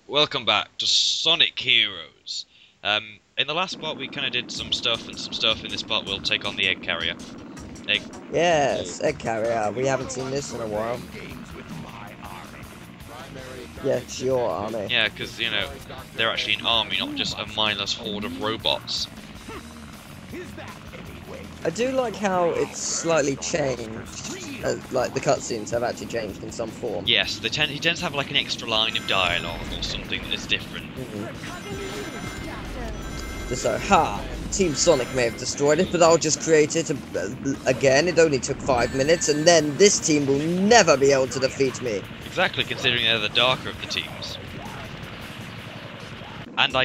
Welcome back to Sonic Heroes. In the last part we kind of did some stuff, and some stuff in this part we'll take on the egg carrier. Egg. Yes, egg carrier. We haven't seen this in a while. Yeah, it's your army. Yeah, because, you know, they're actually an army, not just a mindless horde of robots. I do like how it's slightly changed. Like the cutscenes have actually changed in some form. Yes, he tends to have like an extra line of dialogue or something that is different. Just so, Team Sonic may have destroyed it, but I'll just create it again. It only took 5 minutes, and then this team will never be able to defeat me. Exactly, considering they're the darker of the teams. And I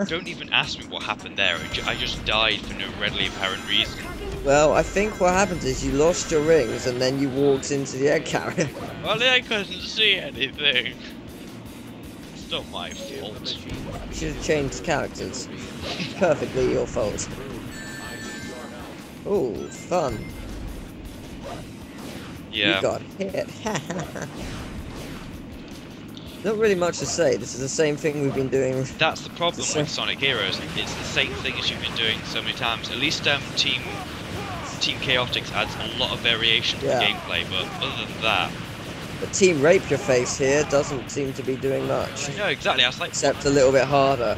don't even ask me what happened there. I just died for no readily apparent reason. Well, I think what happened is you lost your rings, and then you walked into the egg carrier. Well, I couldn't see anything. It's not my fault. You should have changed characters. It's perfectly your fault. Ooh, fun. Yeah. You got hit. Not really much to say. This is the same thing we've been doing. That's the problem with Sonic Heroes. It's the same thing as you've been doing so many times. At least Team Chaotix adds a lot of variation to the gameplay, but other than that... But Team Rape Your Face here doesn't seem to be doing much. No, exactly. I was like... Except a little bit harder.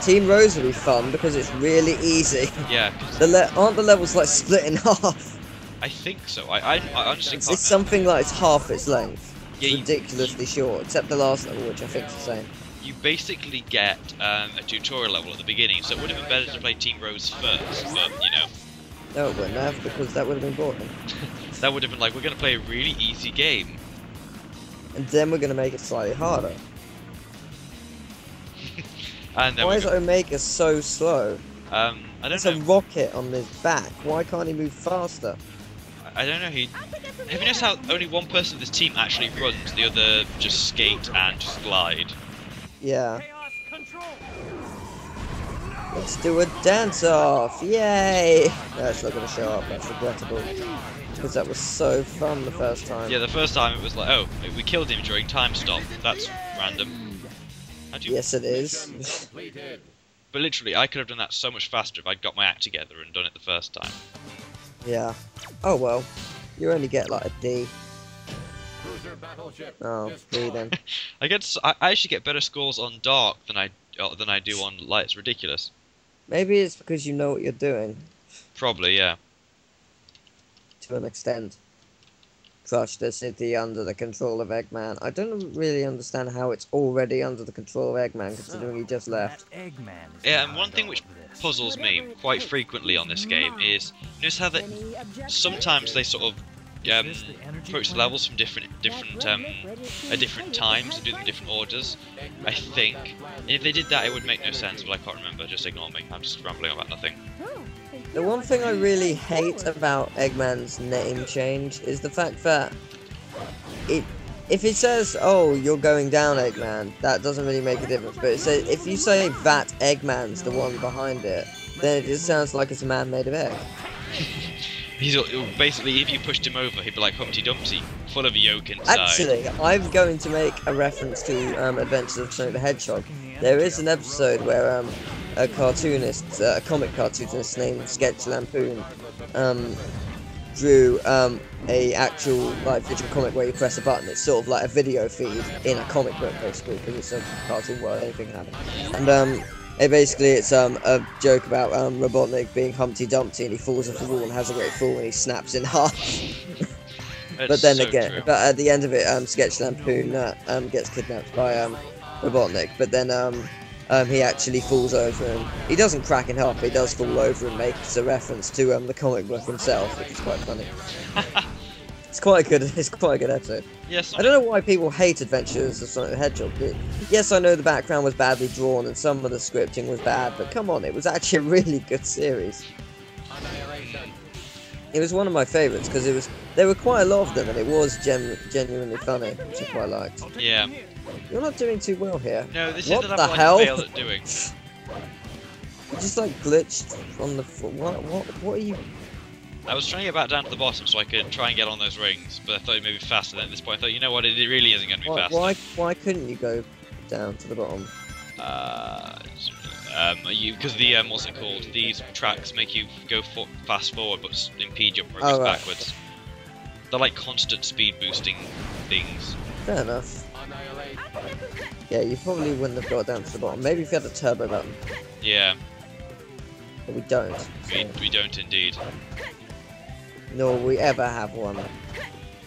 Team Rose will be fun because it's really easy. Yeah. Aren't the levels like split in half? I think so. I honestly can't... It's something like it's half its length. Yeah, it's ridiculously short, except the last level, which I think is the same. You basically get a tutorial level at the beginning, so it would have been better to play Team Rose first, but, you know... No, it wouldn't have, because that would have been boring. That would have been like, we're going to play a really easy game. And then we're going to make it slightly harder. And then why is Omega so slow? I don't know. There's a rocket on his back. Why can't he move faster? I don't know. Have you noticed how only one person of this team actually runs, the other just skate and just glide? Yeah. Let's do a dance-off! Yay! No, it's not going to show up. That's regrettable. Because that was so fun the first time. Yeah, the first time it was like, oh, we killed him during time stop. That's random. Yes, it is. But literally, I could have done that so much faster if I'd got my act together and done it the first time. Yeah. Oh well. You only get like a D. Oh, D then. I actually get better scores on dark than I do on light. It's ridiculous. Maybe it's because you know what you're doing. Probably, yeah. To an extent. Crush the city under the control of Eggman. I don't really understand how it's already under the control of Eggman, considering he just left. Yeah, and one thing which puzzles me quite frequently on this game is, notice how that sometimes they sort of approach the levels from different times and do them in different orders, I think. And if they did that, it would make no sense, but I can't remember. Just ignore me. I'm just rambling about nothing. The one thing I really hate about Eggman's name change is the fact that if it says, "Oh, you're going down, Eggman," that doesn't really make a difference. But if you say that Eggman's the one behind it, then it just sounds like it's a man made of egg. Basically, if you pushed him over, he'd be like Humpty Dumpty, full of yolk inside. Actually, I'm going to make a reference to Adventures of Sonic the Hedgehog. There is an episode where a cartoonist, a comic cartoonist named Sketch Lampoon, drew a actual like digital comic where you press a button. It's sort of like a video feed in a comic book, basically, because it's a cartoon where anything can happen. And it's a joke about Robotnik being Humpty Dumpty, and he falls off the wall and has a great fall, and he snaps in half. But then again, but at the end of it, Sketch Lampoon gets kidnapped by Robotnik, but then he actually falls over, and he doesn't crack in half, but he does fall over and makes a reference to the comic book himself, which is quite funny. It's quite a good episode. Yes. I don't know why people hate Adventures of Sonic the Hedgehog. Yes, I know the background was badly drawn and some of the scripting was bad, but come on, it was actually a really good series. It was one of my favourites because there were quite a lot of them, and it was genuinely funny, which I quite liked. Yeah. You're not doing too well here. No, this what is the the level hell? I failed at doing. You just like glitched on the what are you? I was trying to get back down to the bottom so I could try and get on those rings, but I thought it may be faster. Then at this point, I thought, you know what, it really isn't going to be faster. Why couldn't you go down to the bottom? Because the what's it called? These tracks make you go fast forward, but impede your progress backwards. They're like constant speed boosting things. Fair enough. Yeah, you probably wouldn't have got down to the bottom. Maybe if you had a turbo button. Yeah. But we don't. So. We don't indeed. Nor will we ever have one.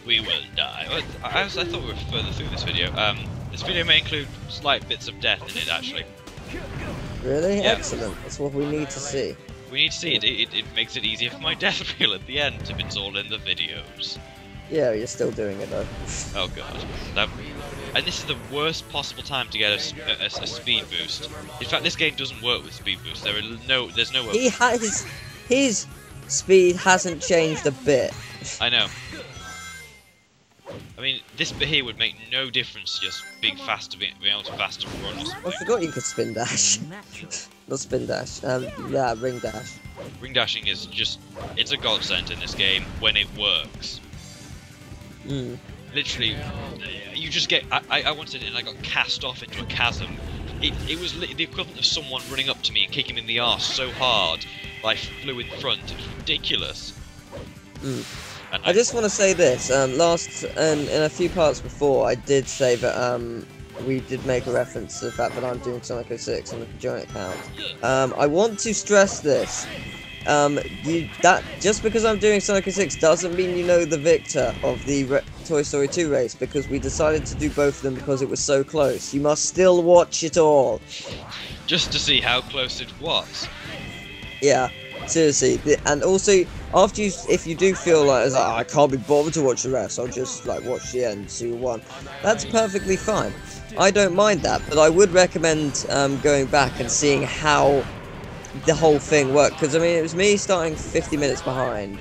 We will die. I thought we were further through this video. This video may include slight bits of death in it, actually. Really? Yeah. Excellent. That's what we need to see. We need to see it. It makes it easier for my death reel at the end if it's all in the videos. Yeah, you're still doing it though. Oh god. And this is the worst possible time to get a speed boost. In fact, this game doesn't work with speed boost. There's no way. His speed hasn't changed a bit. I know. I mean, this bit here would make no difference just being faster, being able to faster run or something. I forgot you could spin dash. Not spin dash. Yeah, ring dash. Ring dashing is it's a godsend in this game when it works. Literally, you just get. I wanted it and I got cast off into a chasm. It was the equivalent of someone running up to me and kicking me in the arse so hard that I flew in front. It was ridiculous. And I just want to say this. In a few parts before, I did say that we did make a reference to the fact that I'm doing Sonic 06 on the joint account. I want to stress this. Just because I'm doing Sonic 06 doesn't mean you know the victor of the Toy Story 2 race, because we decided to do both of them because it was so close. You must still watch it all. Just to see how close it was. Yeah, seriously. And also, if you do feel like I can't be bothered to watch the rest, I'll just like watch the end, see who won. That's perfectly fine. I don't mind that, but I would recommend going back and seeing how the whole thing worked, because I mean it was me starting 50 minutes behind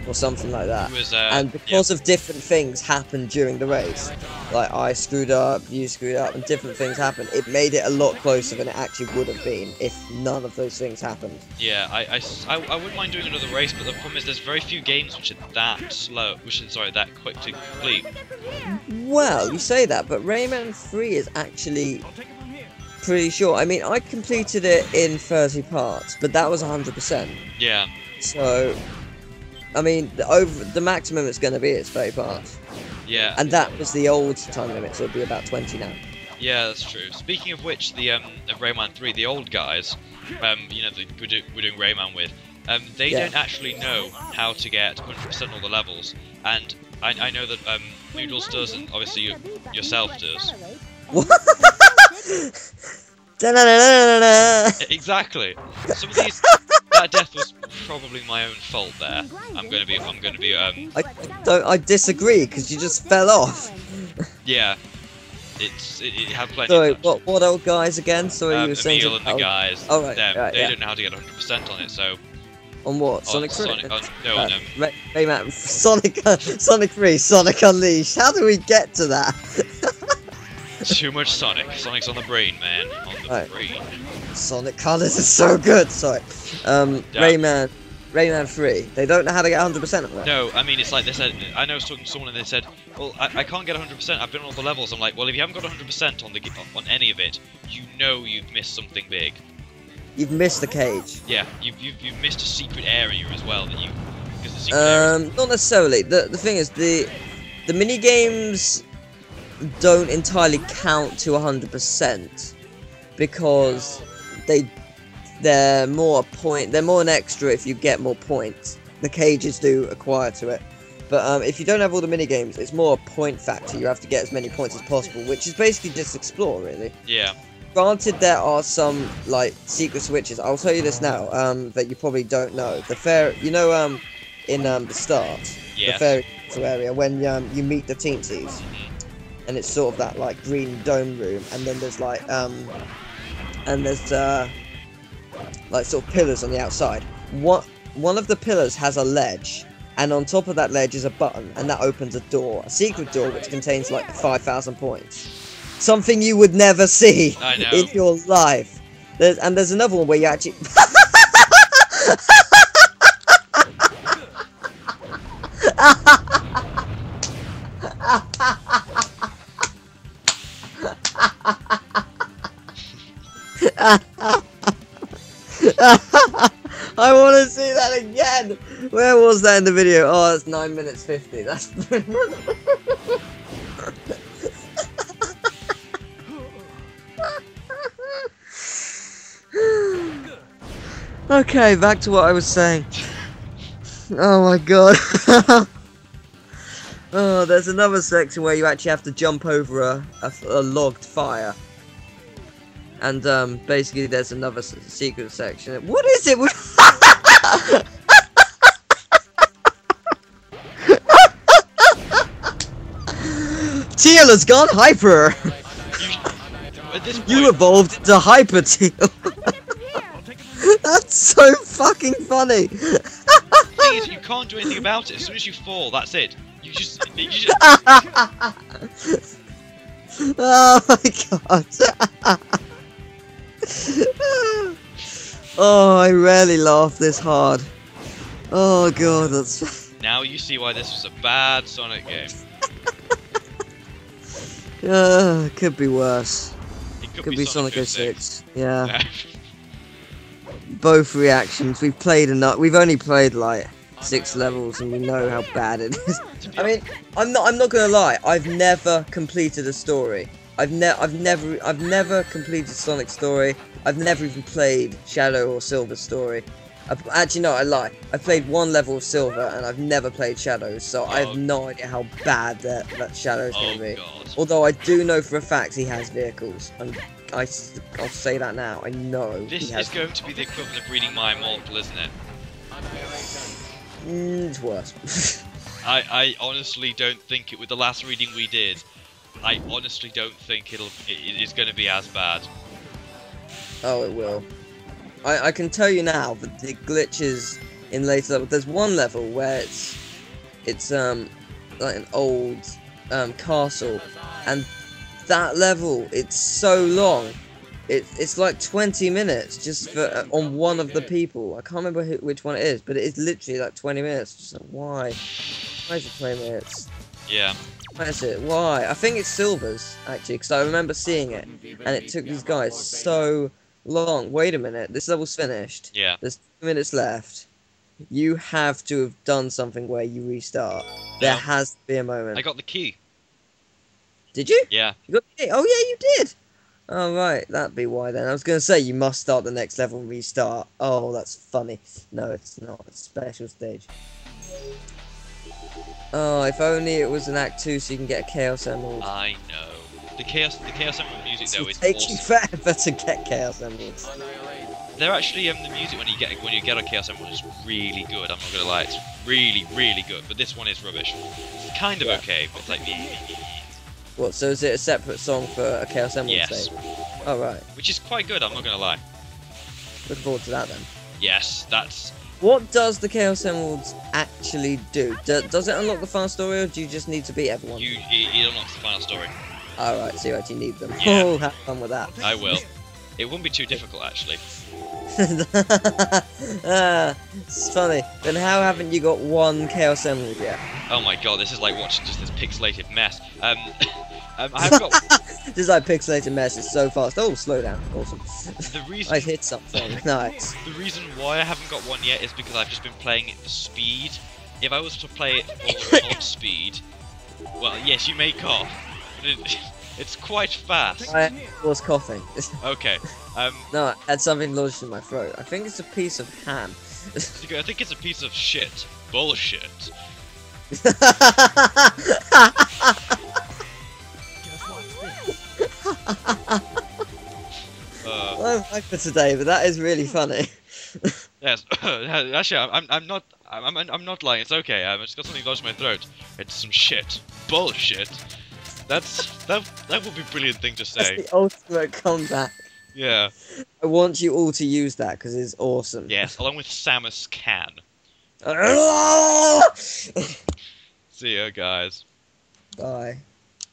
or something like that, and because of different things happened during the race, like I screwed up, you screwed up, and different things happened, it made it a lot closer than it actually would have been if none of those things happened. Yeah, I wouldn't mind doing another race, but the problem is there's very few games which are that slow, that quick to complete. Well, you say that, but Rayman 3 is actually pretty short. I mean, I completed it in 30 parts, but that was 100%. Yeah. So, I mean, the maximum it's going to be is 30 parts. Yeah. And that was the old time limit, so it'd be about 20 now. Yeah, that's true. Speaking of which, the of Rayman 3, the old guys, you know, we're doing Rayman with, they don't actually know how to get 100% all the levels, and I know that Noodles does, and obviously yourself does. What? Exactly. Some of these, that death was probably my own fault there. I'm gonna be. I disagree, because you just fell off. Yeah. It had plenty. Sorry, of what old guys again? Sorry, you were saying. Emil and the guys. Oh right, they don't know how to get 100% on it, so. On what? Sonic 3? No. Rayman, Sonic 3, Sonic Unleashed. How do we get to that? Too much Sonic. Sonic's on the brain, man. On the brain. Sonic Colors is so good. Sorry. Rayman 3. They don't know how to get 100% of that. No, I mean it's like they said. I know I was talking to someone and they said, "Well, I can't get 100%. I've been on all the levels." I'm like, "Well, if you haven't got 100% on any of it, you know you've missed something big. You've missed the cage." Yeah, you've missed a secret area as well that you. Because the secret area. Not necessarily. The thing is the mini games don't entirely count to 100% because they're more an extra if you get more points. The cages do acquire to it, but if you don't have all the mini games, it's more a point factor. You have to get as many points as possible, which is basically just explore, really. Yeah. Granted, there are some like secret switches. I'll tell you this now, that you probably don't know. The fair, you know, in the start, the fairy area when you meet the Teensies. And it's sort of that like green dome room, and then there's like like sort of pillars on the outside. One of the pillars has a ledge, and on top of that ledge is a button, and that opens a door, a secret door which contains like 5,000 points. Something you would never see in your life. There's another one where you actually I want to see that again. Where was that in the video? Oh, that's 9 minutes 50. That's. Okay, back to what I was saying. Oh my god. Oh, there's another section where you actually have to jump over a logged fire. And basically there's another secret section. What is it? Teal has gone hyper! You evolved to Hyper Teal! That's so fucking funny! The thing is, you can't do anything about it. As soon as you fall, that's it. You just... Oh my god! Oh, I rarely laugh this hard. Oh god, that's... Now you see why this was a bad Sonic game. Could be worse. It Could be Sonic 06. Yeah. Yeah. Both reactions. We've played enough. We've only played like 6 levels, and we know how bad it is. I mean, I'm not gonna lie. I've never completed a story. I've never completed Sonic's story. I've never even played Shadow or Silver's story. Actually, no, I lie. I've played 1 level of Silver, and I've never played Shadows, so I have no idea how bad that Shadow's gonna be. God. Although I do know for a fact he has vehicles, and I'll say that now. I know. This is going to be the equivalent of reading My Immortal, isn't it? It's worse. I honestly don't think it. With the last reading we did, I honestly don't think it is going to be as bad. Oh, it will. I can tell you now that the glitches in later levels. There's one level where it's like an old castle, and that level, it's so long. It's like 20 minutes just for on one of the people. I can't remember which one it is, but it is literally like 20 minutes. Just like, why? Why is it 20 minutes? Yeah. Why is it? Why? I think it's Silver's actually, because I remember seeing it, and it took these guys so long. Wait a minute, this level's finished. Yeah. There's 2 minutes left. You have to have done something where you restart. There has to be a moment. I got the key. Did you? Yeah. You got the key? Oh yeah, you did. Oh right, that'd be why then. I was gonna say you must start the next level and restart. Oh, that's funny. No, it's not. It's a special stage. Oh, if only it was an Act 2 so you can get a Chaos Emerald. I know. The Chaos Emerald music though is take awesome. You forever to get Chaos Emeralds. They're actually the music when you get a Chaos Emerald is really good. I'm not gonna lie, it's really good. But this one is rubbish. It's kind of okay, but it's like. What? So is it a separate song for a Chaos Emerald? Yes. Oh right. Which is quite good. I'm not gonna lie. Looking forward to that then. Yes, that's. What does the Chaos Emeralds actually do? Does it unlock the final story, or do you just need to beat everyone? It unlocks the final story. Alright, so you actually need them. Yeah. Oh, have fun with that. I will. It wouldn't be too difficult, actually. It's funny. Then how haven't you got 1 Chaos Emerald yet? Oh my god, this is like watching just this pixelated mess. I've got... Just like pixelated mess, it's so fast. Oh, slow down. Awesome. The reason... I hit something. Nice. The reason why I haven't got 1 yet is because I've just been playing it for speed. If I was to play it on speed... Well, yes, you may cough. But it's quite fast. I was coughing. Okay. No, I had something lodged in my throat. I think it's a piece of ham. I think it's a piece of shit. Bullshit. I'm hyper today, but that is really funny. Yes. Actually, I'm not lying. It's okay. I just got something lodged in my throat. It's some shit. Bullshit. That would be a brilliant thing to say. That's the ultimate comeback. Yeah. I want you all to use that because it's awesome. Yes, along with Samus Can. See ya, guys. Bye.